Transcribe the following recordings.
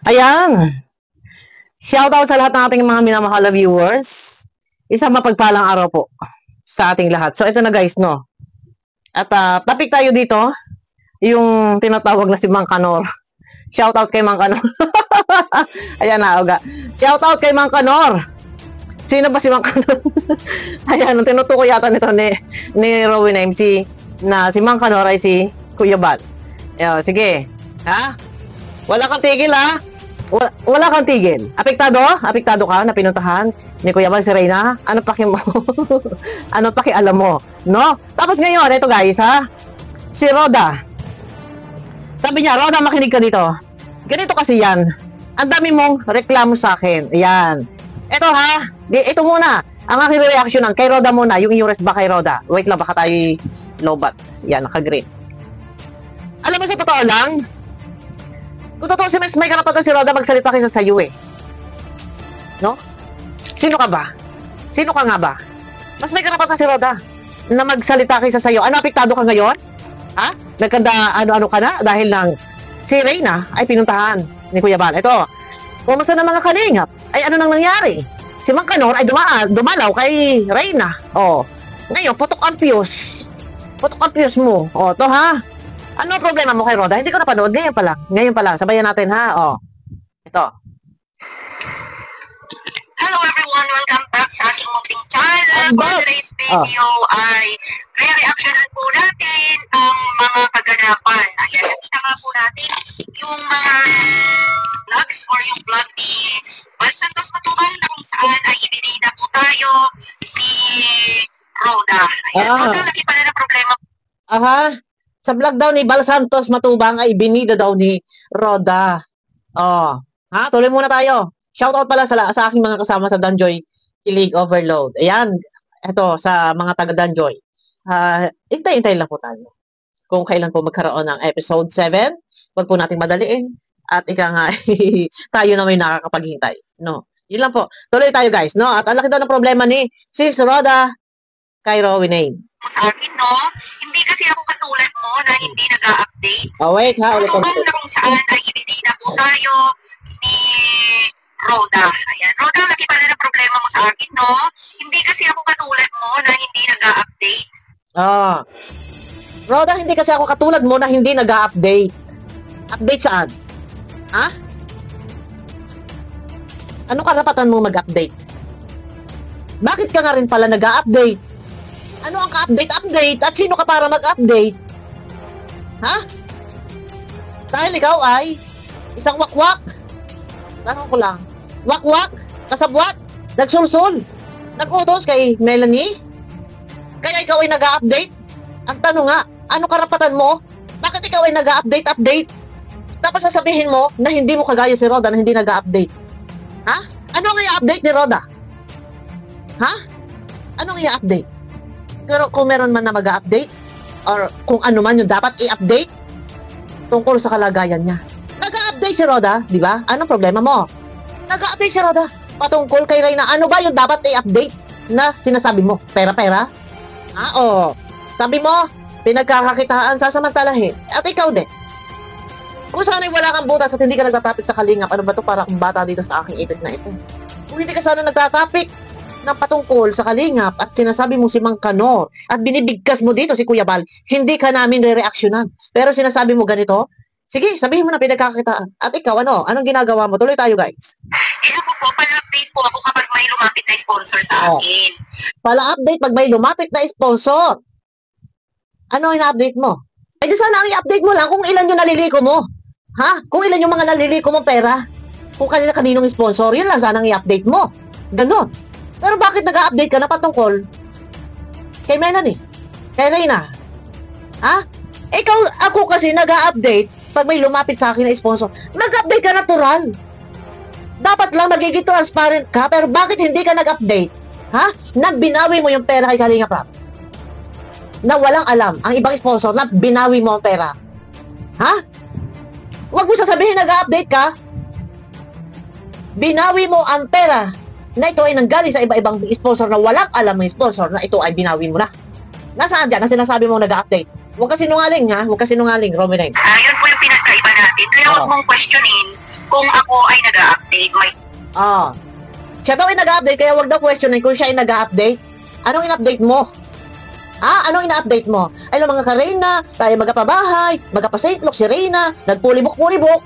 Ayan. Shoutout sa lahat ng ating mga minamahal na viewers. Isang mapagpalang araw po sa ating lahat. So, ito na guys, no? At topic tayo dito, yung tinatawag na si Mang Kanor. Shoutout kay Mang Kanor. Ayan na, Oga. Shoutout kay Mang Kanor. Sino ba si Mang Kanor? Ayan, ang tinutukoy yata nito ni Rowin MC na si Mang Kanor ay si Kuya Bal. Sige. Ha? Wala kang tigil, ha? Wala kang tigil. Apektado? Apektado ka na pinuntahan ni Kuya Bal si Reyna? Ano paki mo? Ano paki alam mo? No? Tapos ngayon, ito guys, ha? Si Roda. Sabi niya, Roda, makinig ka dito. Ganito kasi yan. Ang dami mong reklamo sa akin. Ayan. Ito ha. Ito muna. Ang aking reaction kay Roda muna. Yung iures ba kay Roda? Wait lang, baka tayo lobat. Yan, naka-green. Alam mo sa totoo lang, kung totoo si may karapatan si Roda magsalita kaysa sa iyo eh. No? Sino ka ba? Sino ka nga ba? Mas may karapatan si Roda na magsalita kaysa sa iyo. Ano, apektado ka ngayon? Ha? Ano ka na? Dahil lang si Reyna ay pinuntahan ni Kuya Bal. Ito, kumusta na mga kalingap? Ay ano nang nangyari? Si Mang Kanor ay dumalaw kay Reyna. Ngayon, putok ang fuse. Putok ang fuse mo. To ha? Ano problema mo kay Roda? Hindi ko napanood. Ngayon pa lang. Ngayon pa lang. Sabayan natin ha. Ito. Hello everyone! Welcome back sa aking munting channel. For today's video ay re-reactionan po natin ang mga kaganapan. Ayan, nakita nga po natin yung mga vlogs or yung vlog ni Bal Santos Matubang na kung saan ay ibinida po tayo ni Roda. Ayan, Roda, laki pala na problema. Aha. Sa vlog daw ni Bal Santos Matubang ay binida daw ni Roda. Ha? Tuloy muna tayo. Shoutout pala sa aking mga kasama sa Danjoy Kilig Overload. Ayan. Ito sa mga taga Danjoy. Hintay-hintay lang po tayo. Kung kailan po magkaroon ng episode 7, wag po nating madaliin. At ika nga, tayo na may nakakapaghintay. No? Yun lang po. Tuloy tayo guys. No? At ang laki daw ng problema ni Sis Roda kay Rowin. Sa akin, no? Hindi kasi ako katulad mo na hindi nag-a-update. Wait ha. Ulit na kung saan ay ibinida po tayo ni Roda. Ayan. Roda, laki pala na problema mo sa akin, no? Hindi kasi ako katulad mo na hindi nag-a-update. Roda, hindi kasi ako katulad mo na hindi nag-a-update. Update saan? Ha? Anong karapatan mo mag-update? Bakit ka nga rin pala nag-a-update? Ano ang ka-update-update? At sino ka para mag-update? Ha? Dahil ikaw ay isang wakwak. Tanong ko lang. Wakwak? Kasabwat? Nagsulsul? Nag-utos kay Melanie? Kaya ikaw ay nag-a-update? Ang tanong nga, ano karapatan mo? Bakit ikaw ay nag-a-update-update? Tapos sasabihin mo na hindi mo kagaya si Roda na hindi nag-a-update. Ha? Ano ang i-update ni Roda? Ha? Anong i-update? Pero kung meron man na mag-a-update or kung ano man yung dapat i-update tungkol sa kalagayan niya. Nag-a-update si Roda, di ba? Anong problema mo? Nag-a-update si Roda patungkol kay Reyna. Ano ba yung dapat i-update na sinasabi mo? Pera-pera? Sabi mo, pinagkakakitaan sasamantalahin. At ikaw din. Kung sana'y wala kang butas at hindi ka nagtatapik sa kalingap, ano ba to para kung bata dito sa aking ipit na ito? Kung hindi ka sana nagtatapik ng patungkol sa kalingap at sinasabi mo si Mang Kanor at binibigkas mo dito si Kuya Bal, hindi ka namin re-reactionan. Pero sinasabi mo ganito, sige, sabihin mo na pinagkakakitaan. At ikaw, anong ginagawa mo? Tuloy tayo guys. Ako po, pala-update po ako kapag may lumapit na sponsor sa akin. Pala-update pag may lumapit na sponsor. Ano ina-update mo? Di sana ang i-update mo lang kung ilan yung naliliko mo. Ha? Kung ilan yung mga naliliko mong pera. Kung kaninong sponsor, yun lang sana ang i-update mo. Ganon. Pero bakit nag-a-update ka na patungkol kay Melanie? Kay Reyna? Ha? Ako kasi nag-a-update pag may lumapit sa akin na sponsor. Mag-update ka natural. Dapat lang magiging transparent ka, pero bakit hindi ka nag-update? Ha? Na binawi mo yung pera kay Kalinga Prab. Na walang alam ang ibang sponsor na binawi mo ang pera. Ha? Huwag mo sasabihin nag-a-update ka. Binawi mo ang pera na ito ay nanggaling sa iba-ibang sponsor na walang alam ng sponsor na ito ay binawin mo na. Nasaan dyan na sinasabi mo nag-update? Huwag ka sinungaling ha, huwag ka sinungaling, Rominine. Yun po yung pinagkaiba natin. natin. Kaya huwag mong questionin kung ako ay nag-update. Siya daw ay nag-update, kaya wag daw questionin kung siya ay nag-update. Anong in-update mo? Anong ina-update mo? Ay, mga ka-Reyna, tayo magapabahay, magapa-St. Luke si Reyna, nagpulibok-pulibok.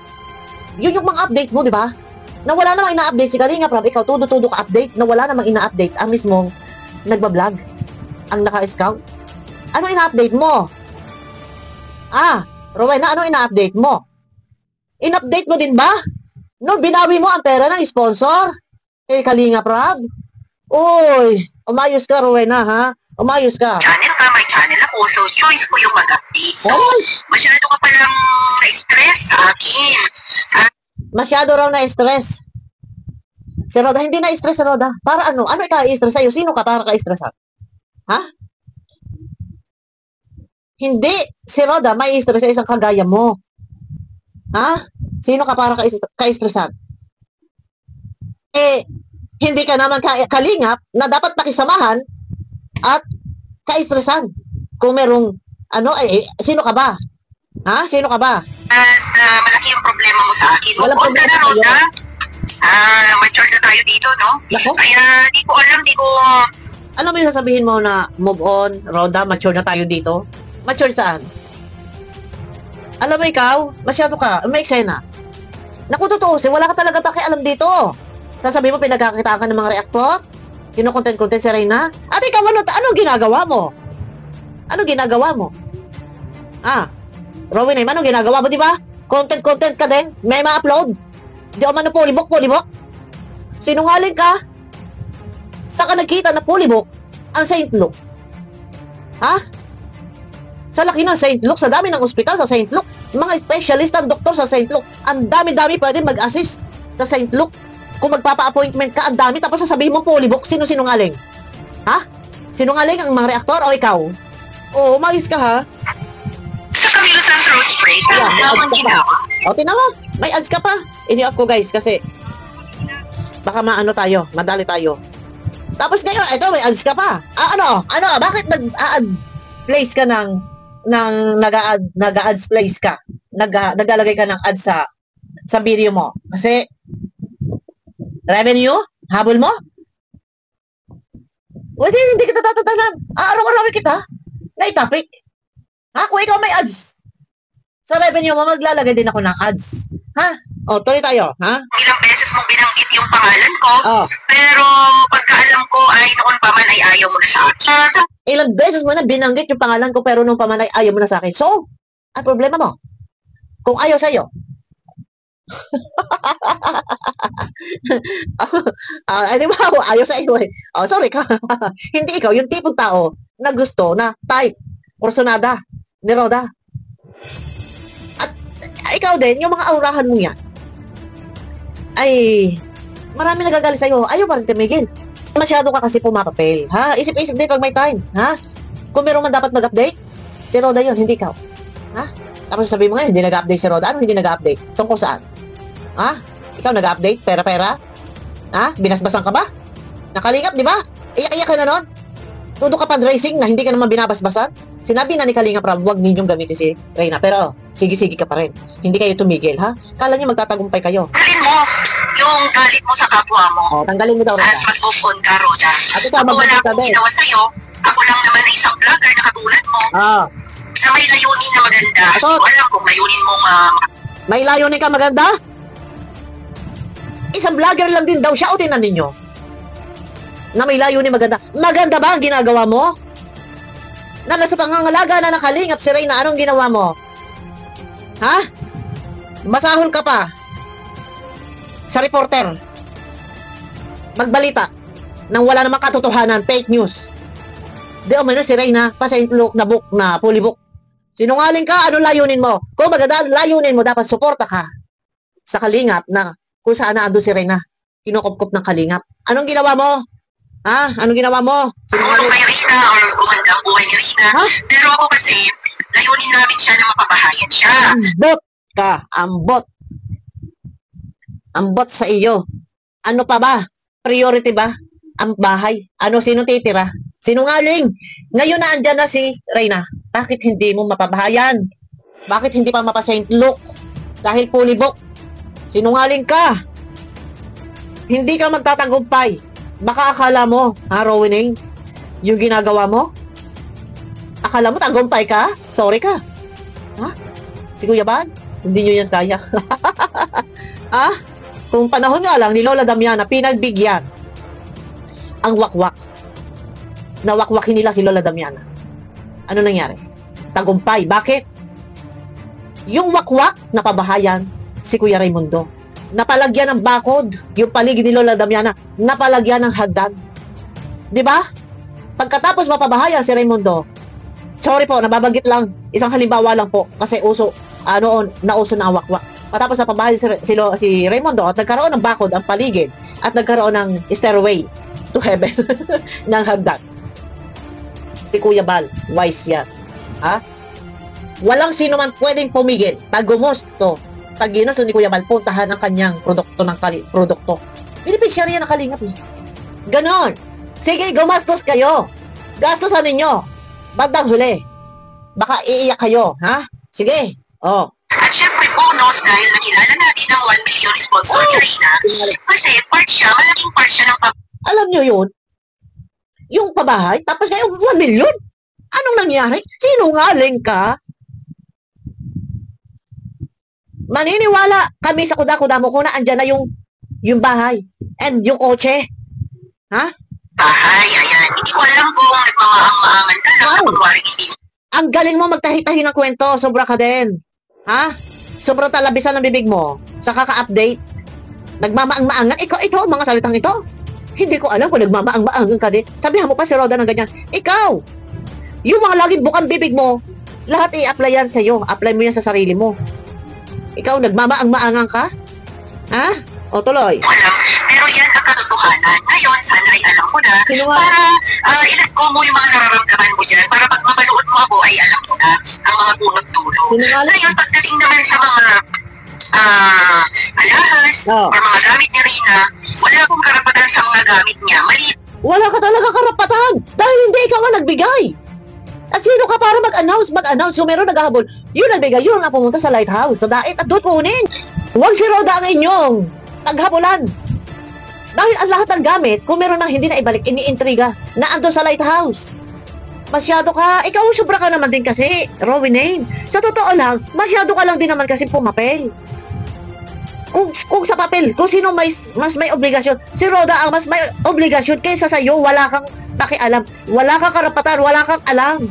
Yun yung mga update mo, di ba? Na wala namang ina-update si Kalinga Prab, ikaw tudo-tudo ka update, na wala namang ina-update ang mismong nagbablog, ang naka-scout. Ano ina-update mo? Rowena, ano ina-update mo? In-update mo din ba? No, binawi mo ang pera ng sponsor kay Kalinga Prab. Uy, umayos ka, Rowena, ha? Umayos ka. Channel ka, may channel ako, so choice ko yung mag-update. So, masyado ka palang na-stress sa akin. Masyado raw na-stress. Si Roda, hindi na-stress si Roda. Para ano? Ano ika-stress sa'yo? Sino ka para ka-stressan? Ha? Hindi. Si Roda, may stress sa isang kagaya mo. Ha? Sino ka para ka-stressan? Hindi ka naman kalingap na dapat pakisamahan at ka-stressan. Kung merong, sino ka ba? Ha? Sino ka ba? Malaki yung problema mo sa akin. Walang problema na, Roda. Mature na tayo dito, no? Nako? Kaya, di ko alam. Alam mo yung sasabihin mo na move on, Roda, mature na tayo dito? Mature saan? Alam mo ikaw, masyado ka, may eksena. Naku, totoo, wala ka talaga pakialam dito. Sasabihin mo, pinagkakitaan ka ng mga reaktor? Kinukontent-content si Reyna? At ikaw, anong ginagawa mo? Anong ginagawa mo? Rowena, anong ginagawa mo, di ba? Content ka din? May ma-upload? Di o man na pulibok? Sinungaling ka? Saan ka nagkita na pulibok ang St. Luke? Ha? Sa laki ng St. Luke, sa dami ng ospital sa St. Luke, mga specialist ang doktor sa St. Luke, ang dami-dami pwede mag-assist sa St. Luke. Kung magpapa-appointment ka, ang dami, tapos sasabihin mo pulibok, sino sinungaling? Ha? Sinungaling ang mga reaktor o ikaw? Oo, umayos ka ha? Sa Camilo San throat spray, may ginawa. Tinawa, may ads ka pa. Ini-off ko guys, kasi baka maano tayo, madali tayo. Tapos ngayon, ito, may ads ka pa. Bakit nag-ad place ka ng nag-ads place ka? Naglalagay ka ng ads sa video mo. Kasi revenue? Habol mo? Hindi kita tatatanan. Araw-araw kita. Na-topic. Kung ikaw may ads sa revenue mo, maglalagay din ako ng ads. Ha? Tuloy tayo. Ha? Ilang beses mong binanggit yung pangalan ko, pero pagkaalam ko ay noon pa man ay ayaw mo na sa akin. Ilang beses mo na binanggit yung pangalan ko, pero nung pa man ay ayaw mo na sa akin. So, ang problema mo? Kung ayaw sa'yo, di ba? Ayaw sa iyo eh. Sorry ka. Hindi ikaw, yung tipong tao na gusto na type, kursonada, ni Roda. At ikaw din, yung mga aurahan mo yan, ay marami nagagalit sa'yo. Ayaw pa rin tumigil. Masyado ka kasi pumapapel. Ha? Isip-isip din pag may time. Ha? Kung meron man dapat mag-update, si Roda yun, hindi ikaw. Ha? Tapos sabihin mo ngayon, hindi nag-update si Roda. Ano hindi nag-update? Tungkol saan? Ha? Ikaw nag-update? Pera-pera? Ha? Binasbasan ka ba? Nakalingap, di ba? Iyak-iyak ka na nun? Tudo ka pa racing na hindi ka naman binabasbasan? Sinabi na ni Kalinga Prab, huwag ninyong gamitin si Reyna. Pero, sige-sige ka pa rin. Hindi kayo tumigil, ha? Kala niyo magtatagumpay kayo. Tanggalin mo yung galit mo sa kapwa mo. Tanggalin mo daw, Roda. At mag-move on ka, Roda. At ikaw, wala mag-move ka akong din. ginawa sa'yo. Ako lang naman ay isang vlogger na katulad mo. Na may layunin na maganda. Hindi ko alam kung layunin mong may layunin ka maganda? Isang vlogger lang din daw siya, o tinan ninyo na may layunin maganda. Maganda ba ang ginagawa mo? Na nasa pangangalaga na nakalingap si Reyna, anong ginawa mo? Ha? Masahol ka pa sa reporter, magbalita nang wala namang katotohanan, fake news. Di umano si Reyna pa St. Luke na book na pulibok. Sinungaling ka, anong layunin mo? Kung maganda layunin mo, dapat suporta ka sa kalingap na kung saan naando si Reyna, kinukupkup ng kalingap. Anong ginawa mo? Ha? Anong ginawa mo? Siguro kay Reyna or gumanda ang buhay ni Reyna. Pero ako kasi, layunin namin siya na mapabahayan siya. Ambot ka. Ambot. Ambot sa iyo. Ano pa ba? Priority ba? Ang bahay. Sino titira? Sinungaling. Ngayon na andyan na si Reyna. Bakit hindi mo mapabahayan? Bakit hindi pa mapa St. Luke? Dahil pulibok. Sinungaling ka. Hindi ka magtatagumpay. Baka akala mo, ha, Rowining, yung ginagawa mo? Akala mo tagumpay ka? Sorry ka. Ha? Si Kuya Bal? Hindi nyo yan kaya. Ah? Kung panahon nga lang ni Lola Damiana, pinagbigyan ang wakwak. Nawakwakin nila si Lola Damiana. Ano nangyari? Tagumpay. Bakit? Yung wakwak, napabahayan si Kuya Raimundo. Napalagyan ng bakod, yung paligid ni Lola Damiana, napalagyan ng hagdan. Di ba? Pagkatapos mapabahayan si Raimundo, sorry po, nababanggit lang, isang halimbawa lang po, kasi nauso na ang wakwak. Patapos napabahayan si Raimundo at nagkaroon ng bakod ang paligid at nagkaroon ng stairway to heaven ng hagdan. Si Kuya Bal, wise yan. Ha? Walang sino man pwedeng pumigil pag gumusto, pag ginusto ni Kuya Bal, puntahan ang kanyang produkto. Beneficiary yan ang Kalingap eh. Ganon. Sige, gumastos kayo. Gastosan ninyo. Bandang huli. Baka iiyak kayo, ha? Sige. Oh. At syempre bonus dahil nakilala natin ang 1 million sponsor ni Reyna kasi malaking part siya ng alam nyo yun? Yung pabahay, tapos ngayon 1 million? Anong nangyari? Sinungaling ka? Maniniwala kami sa kuda-kuda mo kung na andyan na yung bahay and yung kotse. Ha? Bahay, ayan. Hindi ko alam kung nagmamaang-maangan ka lang na kunwari hindi. Ang galing mo magtahi-tahi ng kwento, sobra ka din. Ha? Sobrang talabisan ng bibig mo sa kaka-update. Nagmamaang-maangan. Ito, mga salitang ito. Hindi ko alam kung nagmamaang-maangan ka din. Sabihan mo pa si Roda ng ganyan. Ikaw, yung mga laging bukang bibig mo, lahat i-apply yan sa'yo. Apply mo yan sa sarili mo. Ikaw, nagmamaang-maangan ka? Ha? O, tuloy. Alam, pero yan ang katotohanan. Ngayon, sana ay alam mo na para ilag ko mo yung mga nararamdaman mo dyan para pag mapanood mo ako ay alam mo na ang mga bunot dulo. Ngayon, pagdating naman sa mga alahas or mga gamit ni Reyna, wala akong karapatan sa mga gamit niya. Mali. Wala ka talaga karapatan dahil hindi ikaw ang nagbigay. At sino ka para mag-announce? Kung meron naghahabol, yun nagbigay, yun ang pumunta sa lighthouse, sa dait at doon kunin. Huwag si Roda ang inyong naghabulan. Dahil ang lahat ng gamit, kung meron nang hindi na ibalik, iniintriga na ando sa lighthouse. Masyado ka, ikaw sobra ka naman din kasi, Rowining. Sa totoo lang, masyado ka lang din naman kasi pumapel. Kung sa papel, kung sino mas may obligasyon, si Roda ang mas may obligasyon kaysa sa'yo, wala kang pakialam, wala kang karapatan, wala kang alam.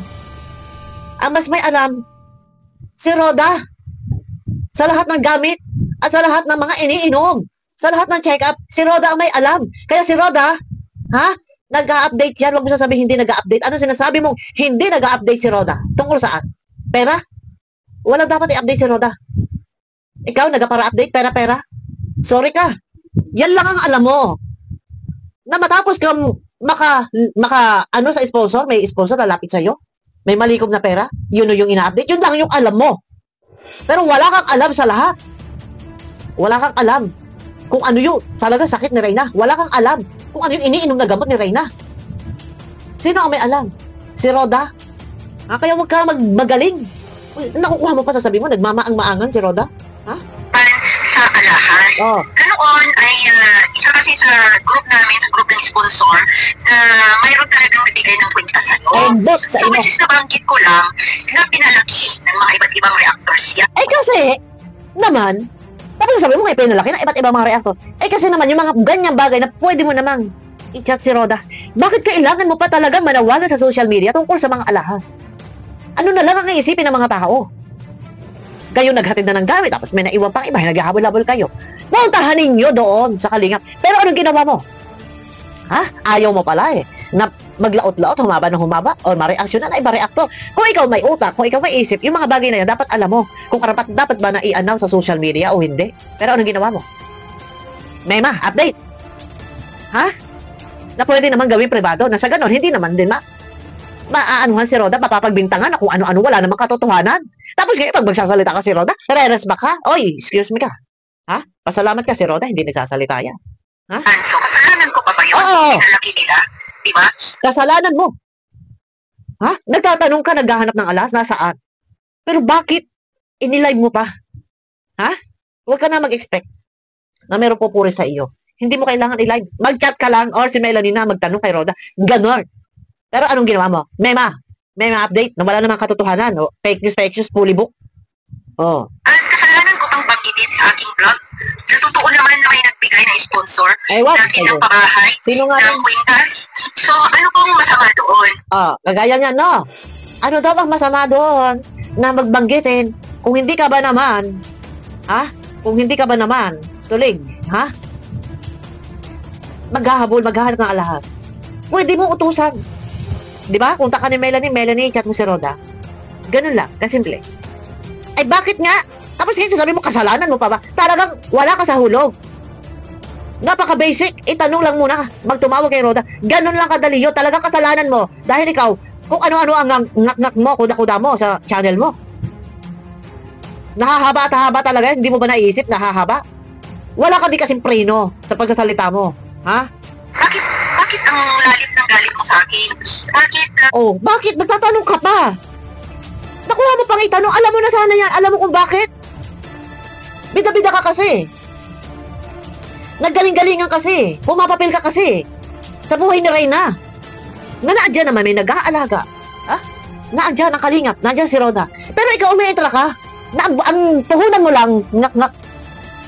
Ang mas may alam, si Roda, sa lahat ng gamit, at sa lahat ng mga iniinom, sa lahat ng check-up, si Roda ang may alam. Kaya si Roda, ha? Nag-a-update yan, huwag mo sasabihin hindi nag-a-update. Ano sinasabi mong hindi nag-a-update si Roda? Tungkol saan? Pera? Wala dapat i-update si Roda. Ikaw, nagpa-update, pera-pera? Sorry ka. Yan lang ang alam mo. Na matapos kang ano sa sponsor, may sponsor lalapit sa'yo, may malikom na pera, yun yung ina-update, yun lang yung alam mo. Pero wala kang alam sa lahat. Wala kang alam kung ano yung talaga sakit ni Reyna. Wala kang alam kung ano yung iniinom na gamot ni Reyna. Sino ang may alam? Si Roda? Kaya huwag ka magaling. Nakukuha mo pa sasabihin mo, nagmamaang-maangan si Roda? Ha? Sa alahas. Oh. Ganoon ay isa kasi sa group namin, sa group ng sponsor, na mayroon talagang nabigay ng kwenta sa'yo. So, which is nabanggit ko lang na pinalaki ng mga iba't ibang reactors yan. Kasi, naman, tapos sabi mo may pinalaki ng iba't ibang mga reactor. Kasi naman, yung mga ganyang bagay na pwede mo namang i-chat si Roda. Bakit kailangan mo pa talaga manawagan sa social media tungkol sa mga alahas? Ano na lang ang iisipin ng mga tao? Kayo naghatid na ng gamit, tapos may naiwan pang iba, naghahabol-habol kayo. Puntahan ninyo doon sa Kalingap. Pero anong ginawa mo? Ha? Ayaw mo pala na maglaot-laot, humaba ng humaba, o mareaksyonan ay ba-reactor. Kung ikaw may utak, kung ikaw may isip, yung mga bagay na yan, dapat alam mo kung dapat ba na i-announce sa social media o hindi. Pero anong ginawa mo? Mema, update. Ha? Na pwede naman gawin privado, na sa ganon, hindi naman din maaanuhan si Roda, mapapagbintangan na kung ano-ano, wala namang katotohanan. Tapos ngayon, pag magsasalita ka si Roda, re-resback ka? Oy, excuse me ka. Ha? Pasalamat ka si Roda, hindi nagsasalita yan. Ha? So, kasalanan ko pa ba yun? Pinalaki nila? Diba? Kasalanan mo. Ha? Nagtatanong ka, naghahanap ng alas, nasaan? Pero bakit inilive mo pa? Ha? Huwag ka na mag-expect na meron pupuri sa iyo. Hindi mo kailangan i-live. Mag-chat ka lang or si Melanie na magtanong kay Roda. Ganon. Pero anong ginawa mo? May update na wala namang katotohanan. O, fake news, fully book. Oh. At kasalanan ko pang banggitin sa aking vlog na totoo naman na may nagbigay ng sponsor natin ng pabahay ng kwintas. So, ano pong masama doon? Kagaya niya, no? Ano daw ang masama doon na magbanggitin kung hindi ka ba naman, ha? Kung hindi ka ba naman, tulig, ha? Maghahanap ng alahas. Pwede mo utusan. Di ba? Kung taka ni Melanie, chat mo si Roda. Ganun lang, kasimple. Ay, bakit nga? Tapos ngayon sasabi mo, kasalanan mo pa ba? Talagang wala ka sa hulog. Napaka-basic. Itanong lang muna. Magtumawag kay Roda. Ganun lang kadali yun. Talagang kasalanan mo. Dahil ikaw, kung ano-ano ang ngak-ngak mo, kuda-kuda mo sa channel mo. Nahahaba at hahaba talaga. Hindi mo ba naisip? Nahahaba? Wala ka di kasing preno sa pagsasalita mo. Ha? Bakit ang lalim ng galit mo sa akin? Bakit? Nagtatanong ka pa. Nakuha mo pang itanong. Alam mo na sana yan. Alam mo kung bakit? Bida-bida ka kasi. Naggaling-galingan kasi. Pumapapil ka kasi. Sa buhay ni Reyna. Naandyan naman may nag-aalaga. Ha? Naandyan ang kalingap. Naandyan si Roda. Pero ikaw umiintra ka. Ang puhunan mo lang, ngak-ngak.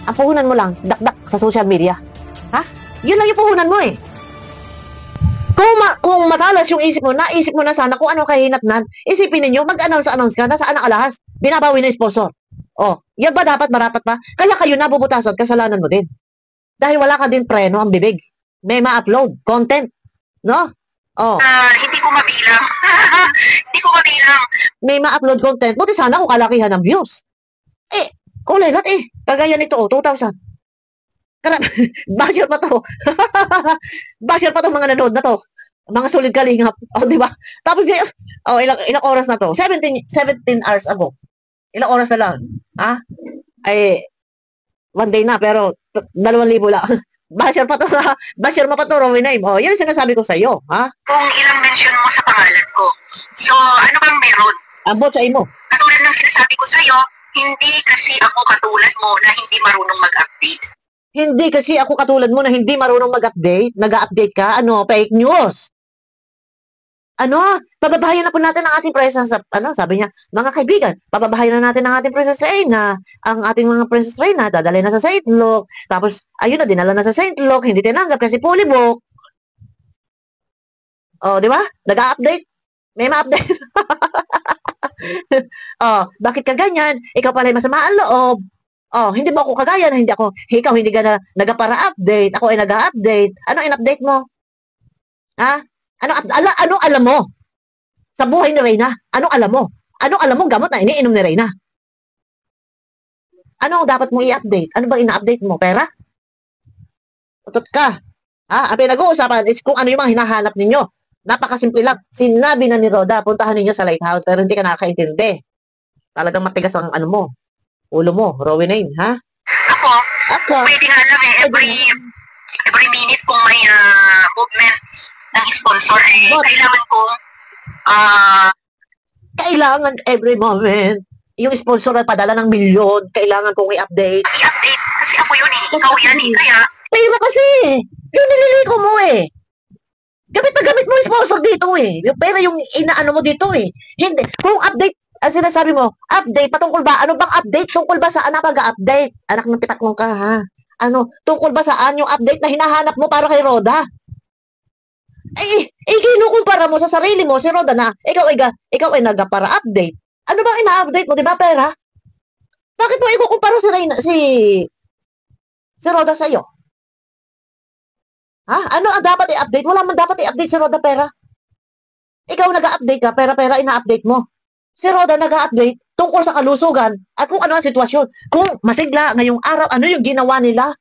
Ang puhunan mo lang, dak-dak sa social media. Ha? Yun lang yung puhunan mo eh. Kung matalas yung isip mo, naisip mo na sana kung ano kahinatnan, isipin ninyo, mag-announce ka, nasaan ang alahas? Binabawi ng sponsor. Yan ba dapat, marapat pa? Kaya kayo nabubutasan, kasalanan mo din. Dahil wala ka din preno ang bibig. May ma-upload, content. No? Hindi ko mabilang. Hindi ko mabilang. May ma-upload content. Buti sana kung kalakihan ng views. Kulay lahat Kagaya nito, 2,000. Basher pa to. Basher pa to mga nanood na to. Mga solid kalingap. Di ba? Tapos ilang oras na to? 17 hours ago. Ilang oras na lang. Ha? Ay, one day na, pero 2,000 lang. Basher pa to, basher mo pa to, Rowie name. Yan ang sinasabi ko sa iyo, ha? Kung ilang mention mo sa pangalan ko. So, ano bang meron? Ambot sa imo. Katulad ng sinasabi ko sa iyo, hindi kasi ako katulad mo na hindi marunong mag-update. Hindi kasi ako katulad mo na hindi marunong mag-update. Nag-update ka, fake news. Pababahayan na po natin ang ating princess, sabi niya, mga kaibigan, pababahayan na natin ang ating princess Reyna, ang ating mga princess Reyna, dadalhin na sa St. Luke, tapos, ayun na, dinala na sa St. Luke, hindi tinanggap kasi fully book. Di ba? Nag-update. May ma-update. Bakit ka ganyan? Ikaw pala masama ang loob. Hindi mo ako kagaya na ikaw hindi ka na nagpa-update, ako ay nag-update. Ano in-update mo? Ha? Ano alam mo? Sa buhay ni Reyna, anong alam mo? Anong alam mo gamot na iniinom ni Reyna? Ano dapat mo i-update? Ano bang ina-update mo? Pera? Utot ka. Ang pinag-uusapan is kung ano yung mga hinahanap ninyo. Napakasimple lang. Sinabi na ni Roda, puntahan ninyo sa lighthouse, pero hindi ka nakakaintindi. Talagang matigas ang ulo mo, Rowie name, ha? Ako? Pwede nga alam every minute kung may movement ng sponsor kailangan ko kailangan every moment yung sponsor na padala ng milyon, kailangan kong i-update kasi ako yun ikaw yan kaya pera kasi yung nililiko mo gamit na gamit mo yung sponsor dito yung pera yung inaano mo dito hindi, kung update ang sinasabi mo, update, patungkol ba? Ano bang update? Tungkol ba saan na pag-update? Anak ng pitaklong ka ha? Tungkol ba saan yung update na hinahanap mo para kay Roda? Kinukumpara mo sa sarili mo, si Roda na, ikaw ay nagpa-para update. Ano bang ina-update mo, di ba, pera? Bakit mo ikukumpara si Roda sa'yo? Ano ang dapat i-update? Wala man dapat i-update si Roda, pera. Ikaw nag-update ka, pera ina-update mo. Si Roda nag-update tungkol sa kalusugan at kung ano ang sitwasyon. Kung masigla ngayong araw, ano yung ginawa nila?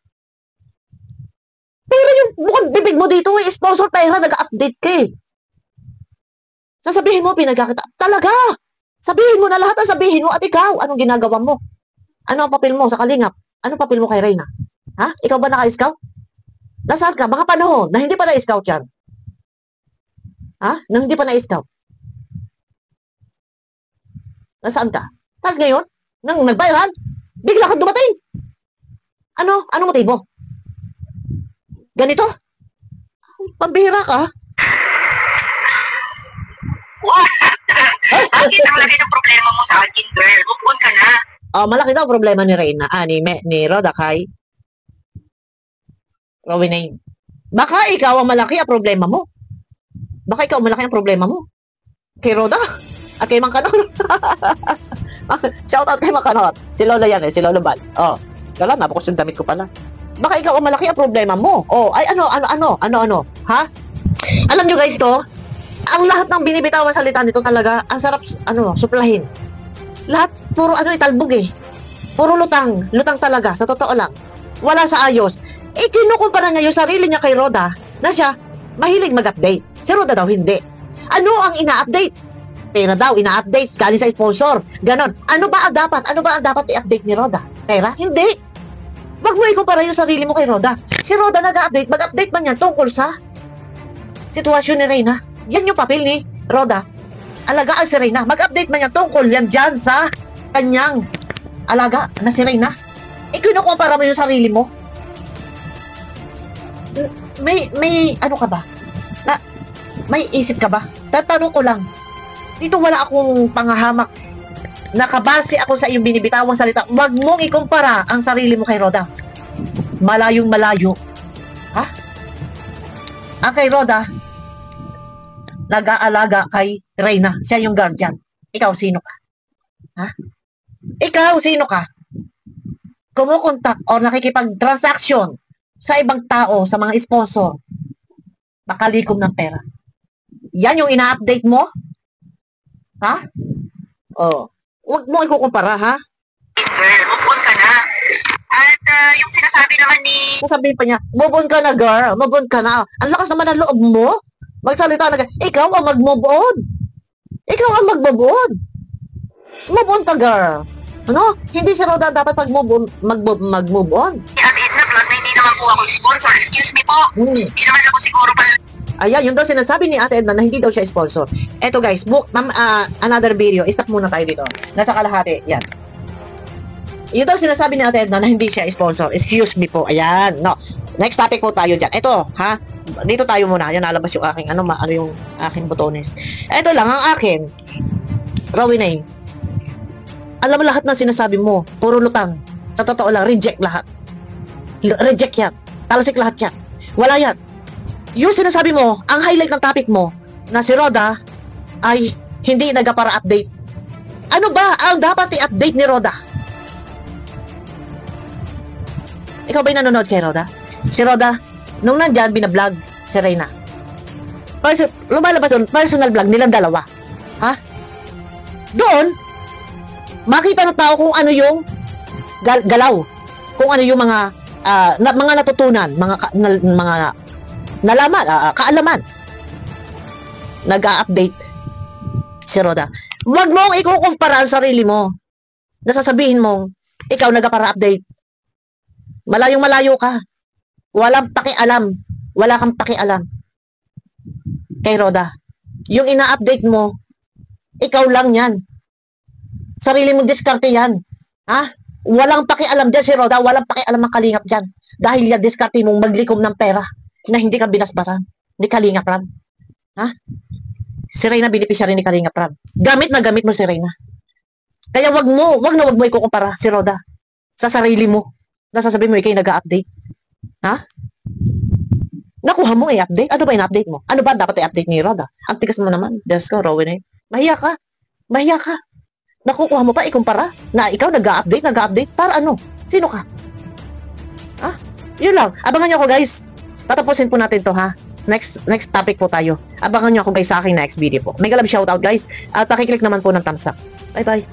Pero yung bukod bibig mo dito, sponsor pera, nag-update ka Sasabihin mo, pinagkakita. Talaga! Sabihin mo na lahat ang sabihin mo at ikaw, anong ginagawa mo? Ano ang papel mo sa kalingap? Anong papel mo kay Reyna? Ikaw ba naka-scout? Nasaan ka? Mga panahon na hindi pa na-scout yan. Nang hindi pa na-scout. Nasaan ka? Tapos ngayon, nang nag-viral, Bigla ka dumating. Ano? Ano motibo? Ganito? Pambihira ka? What? Bakit ang laki ng problema mo sa akin, girl? Move on ka na. Oh, malaki daw problema ni Reyna. Ni Roda kay Rowena. Baka ikaw ang malaki ang problema mo. Baka ikaw malaki ang problema mo. Kay Roda? At kay Mang Kanot. Shout out kay Mang Kanot. Si Lola yan si Lolo Bal. Oh, kala napakos yung damit ko pala. Baka ikaw ang malaki ang problema mo. Oh, ay ano. Ha? Alam nyo guys to, ang lahat ng binibitawan salita nito talaga, ang sarap, suplahin. Lahat, puro talbog eh. Puro lutang talaga, sa totoo lang. Wala sa ayos. Kinukumpara niya yung sarili niya kay Roda, na siya, mahilig mag-update. Si Roda daw, hindi. Ano ang ina-update? Pera daw, ina-update, galing sa sponsor. Ganon. Ano ba ang dapat i-update ni Roda? Pera? Hindi. Wag mo ikumpara yung sarili mo kay Roda. Si Roda nag-update, mag-update man yan tungkol sa sitwasyon ni Reyna. Yan yung papel ni Roda. Alagaan si Reyna. Mag-update man yan tungkol yan dyan sa kanyang alaga na si Reyna. Kinukumpara mo yung sarili mo. May ano ka ba? May isip ka ba? Tatanong ko lang. Dito wala akong pangahamak. Nakabase ako sa iyong binibitawang salita. Huwag mong ikumpara ang sarili mo kay Roda. Malayong malayo. Ha? Ang kay Roda, nag-aalaga kay Reyna. Siya yung guardian. Ikaw, sino ka? Ha? Ikaw, sino ka? Kumukontak o nakikipag-transaction sa ibang tao, sa mga sponsor. Makalikom ng pera. Yan yung ina-update mo? Ha? Oh. Huwag mo ikukumpara, ha? Girl, move on ka na. At yung sinasabi naman ni... Sasabihin pa niya, move on ka na, girl. Move on ka na. Ang lakas naman ng loob mo. Magsalita na, ikaw ang mag-move on. Ikaw ang mag-move on. Move on ka, girl. Ano? Hindi si Roda dapat mag-move on. At Edna Vlog na hindi naman po ako sponsor. Excuse me po. Hindi naman ako siguro pala. Ayan, yun daw sinasabi ni Ate Edna na hindi daw siya sponsor. Eto guys, another video. Stop muna tayo dito. Nasa kalahati. Yan. Yun daw sinasabi ni Ate Edna na hindi siya sponsor. Excuse me po. Ayan. No. Next topic po tayo dyan. Eto, ha? Dito tayo muna. Yan, nalabas yung aking, ano yung aking botones. Eto lang, ang akin. Rowena. Alam mo lahat ng sinasabi mo. Puro lutang. Sa totoo lang, reject lahat. Reject yan. Talasik lahat yan. Wala yan. Yung sinasabi mo, ang highlight ng topic mo, na si Roda ay hindi nagpa-update. Ano ba ang dapat i-update ni Roda? Ikaw ba'y nanonood kay Roda? Si Roda, nung nandyan, binablog si Reyna. Lumalabas doon, personal vlog nilang dalawa. Ha? Doon, makita ng tao kung ano yung galaw. Kung ano yung mga natutunan, mga nalaman, kaalaman. Nag-a-update si Roda. Huwag mong ikukumpara ang sarili mo. Nasasabihin mong, ikaw nagpa-update. Malayong malayo ka. Walang pakialam. Wala kang pakialam kay Roda. Yung ina-update mo, ikaw lang yan. Sarili mong diskarte yan. Ha? Walang pakialam dyan si Roda. Walang pakialam ang kalingap dyan. Dahil yan diskarte mong maglikom ng pera na hindi ka binasbasan ni Kalingap Rab. Ha? Si Reyna beneficiary ni Kalingap Rab. Gamit na gamit mo si Reyna. Kaya wag mo ikukumpara si Roda sa sarili mo. Nasasabihin mo ikay nag-update. Ha? Nakuha mo i-update? Ano ba in-update mo? Ano ba dapat i-update ni Roda? Ang tigas mo naman. Diyos ko, Rowena. Mahiya ka. Mahiya ka. Nakukuha mo pa ikumpara na ikaw nag-update para ano? Sino ka? Ha? Yun lang. Abangan nyo ako guys. Tatapusin po natin to ha. Next topic po tayo. Abangan nyo ako guys sa aking next video po. Mega love shoutout guys. At pakiclick naman po ng thumbs up. Bye bye.